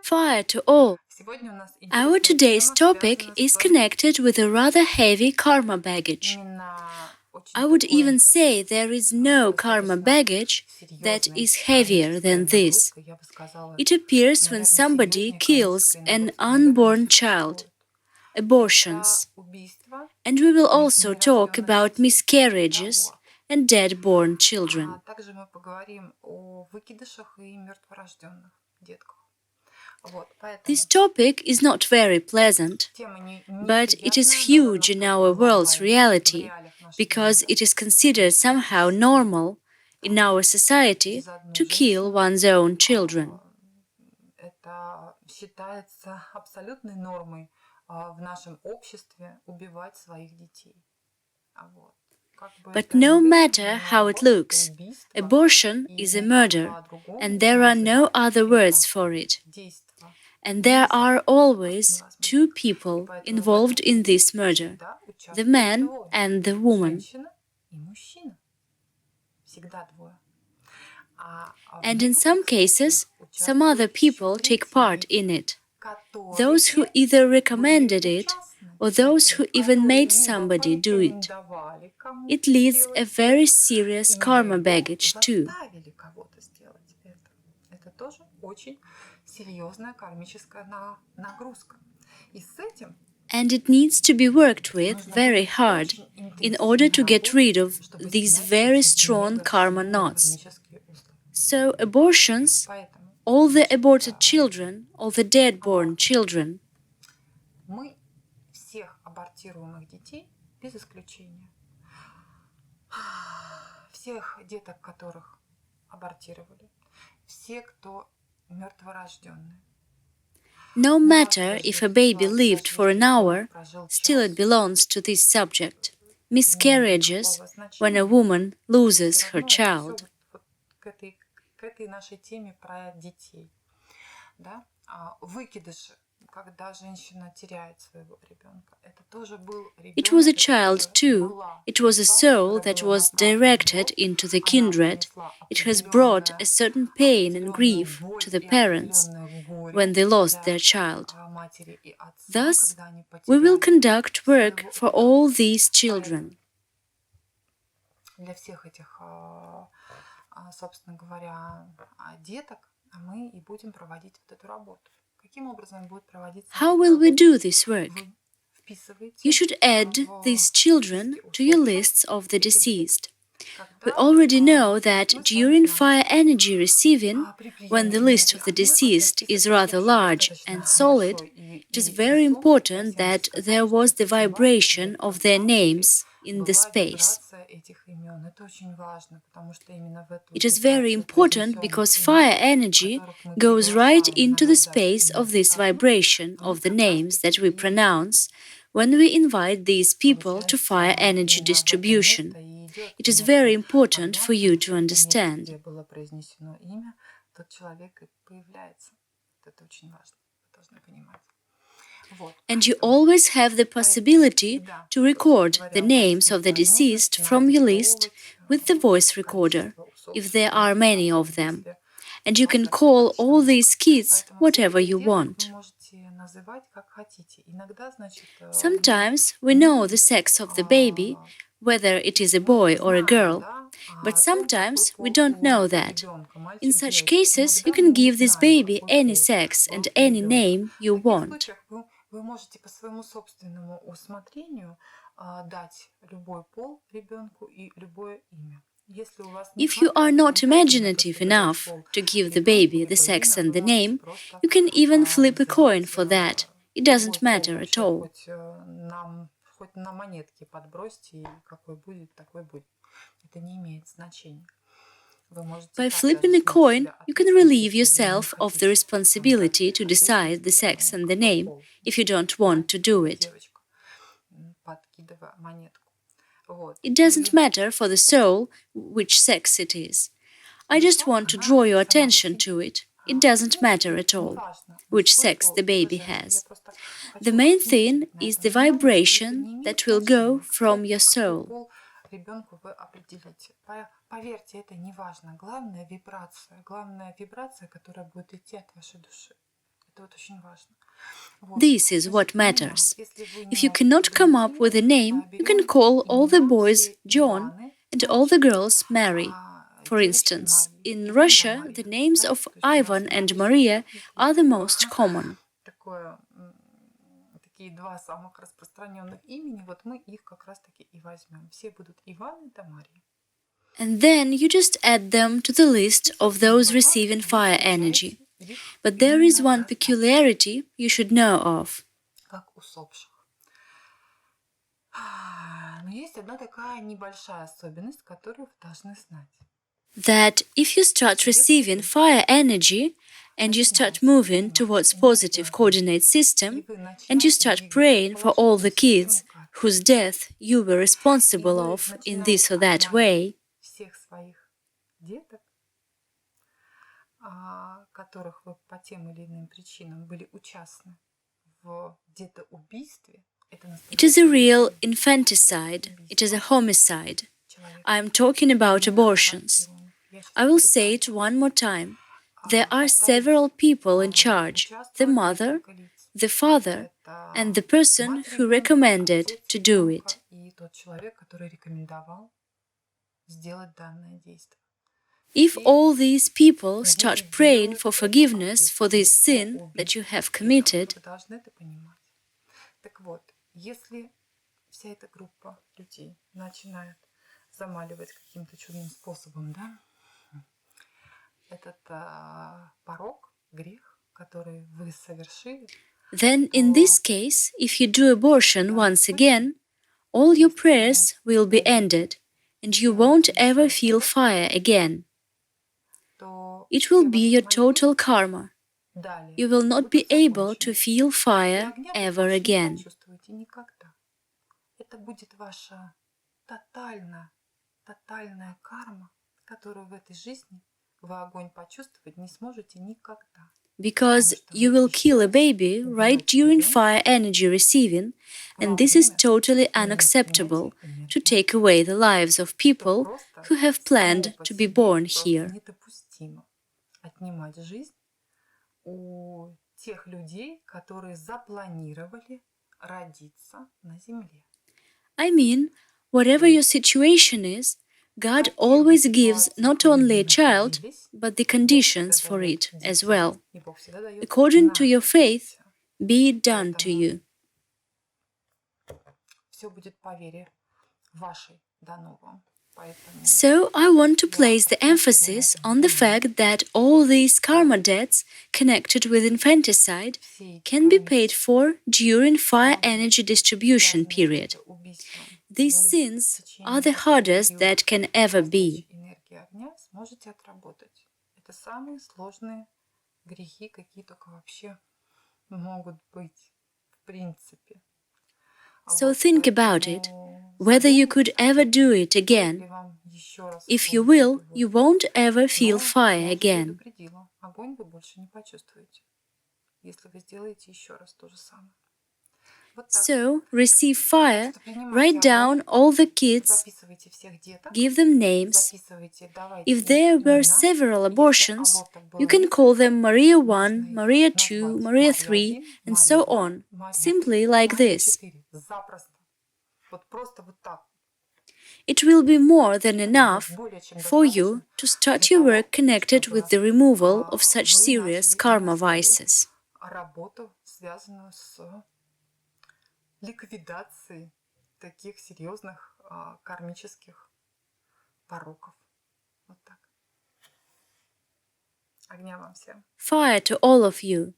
Fire to all! Our today's topic is connected with a rather heavy karma baggage. I would even say there is no karma baggage that is heavier than this. It appears when somebody kills an unborn child, abortions, and we will also talk about miscarriages and dead-born children. This topic is not very pleasant, but it is huge in our world's reality because it is considered somehow normal in our society to kill one's own children. But no matter how it looks, abortion is a murder, and there are no other words for it. And there are always two people involved in this murder, the man and the woman. And in some cases, some other people take part in it. Those who either recommended it or those who even made somebody do it. It leads a very serious karma baggage too. And it needs to be worked with very hard in order to get rid of these very strong karma knots. So abortions, all the aborted children, all the dead-born children, no matter if a baby lived for an hour, still it belongs to this subject. Miscarriages, when a woman loses her child. It was a child too. It was a soul that was directed into the kindred. It has brought a certain pain and grief to the parents when they lost their child. Thus, we will conduct work for all these children. How will we do this work? You should add these children to your lists of the deceased. We already know that during fire energy receiving, when the list of the deceased is rather large and solid, it is very important that there was the vibration of their names in the space. It is very important because fire energy goes right into the space of this vibration of the names that we pronounce when we invite these people to fire energy distribution. It is very important for you to understand. And you always have the possibility to record the names of the deceased from your list with the voice recorder, if there are many of them. And you can call all these kids whatever you want. Sometimes we know the sex of the baby, whether it is a boy or a girl, but sometimes we don't know that. In such cases, you can give this baby any sex and any name you want. If you are not imaginative enough to give the baby the sex and the name, you can even flip a coin for that. It doesn't matter at all. By flipping a coin, you can relieve yourself of the responsibility to decide the sex and the name if you don't want to do it. It doesn't matter for the soul which sex it is. I just want to draw your attention to it. It doesn't matter at all which sex the baby has. The main thing is the vibration that will go from your soul. This is what matters. If you cannot come up with a name, you can call all the boys John and all the girls Mary. For instance, in Russia, the names of Ivan and Maria are the most common. Такие два самых распространенных имени, вот мы их как раз-таки и возьмем. Все будут Иван и Мария. And then you just add them to the list of those receiving fire energy. But there is one peculiarity you should know of. Как усопших. Но есть одна такая небольшая особенность, которую вы должны знать. That if you start receiving fire energy, and you start moving towards positive coordinate system, and you start praying for all the kids whose death you were responsible of in this or that way, всех своих деток, которых вы по тем или иным причинам были участны в детоубийстве, it is a real infanticide, it is a homicide. I am talking about abortions. I will say it one more time. There are several people in charge, the mother, the father, and the person who recommended to do it. If all these people start praying for forgiveness for this sin that you have committed, если вся эта группа людей начинает замаливать каким-то чудным способом, да, этот порок, грех, который вы совершили, then in this case, if you do abortion once again, all your prayers will be ended, and you won't ever feel fire again. It will be your total karma. You will not be able to feel fire ever again. Это будет ваша тотальная карма, которую в этой жизни вы огонь почувствовать не сможете никогда. Because you will kill a baby right during fire energy receiving, and this is totally unacceptable to take away the lives of people who have planned to be born here. Отнимать жизнь у тех людей, которые запланировали родиться на земле. I mean, whatever your situation is, God always gives not only a child, but the conditions for it as well. According to your faith, be it done to you. So I want to place the emphasis on the fact that all these karma debts connected with infanticide can be paid for during fire energy distribution period. These sins are the hardest that can ever be. Это самые сложные грехи, какие только вообще могут быть, в принципе. So think about it, whether you could ever do it again. If you will, you won't ever feel fire again. Огонь вы больше не почувствуете, если вы сделаете еще раз то же самое. So, receive fire, write down all the kids, give them names. If there were several abortions, you can call them Maria 1, Maria 2, Maria 3, and so on, simply like this. It will be more than enough for you to start your work connected with the removal of such serious karma vices. Ликвидации таких серьезных кармических пороков. Вот так. Огня вам всем. Fire to all of you.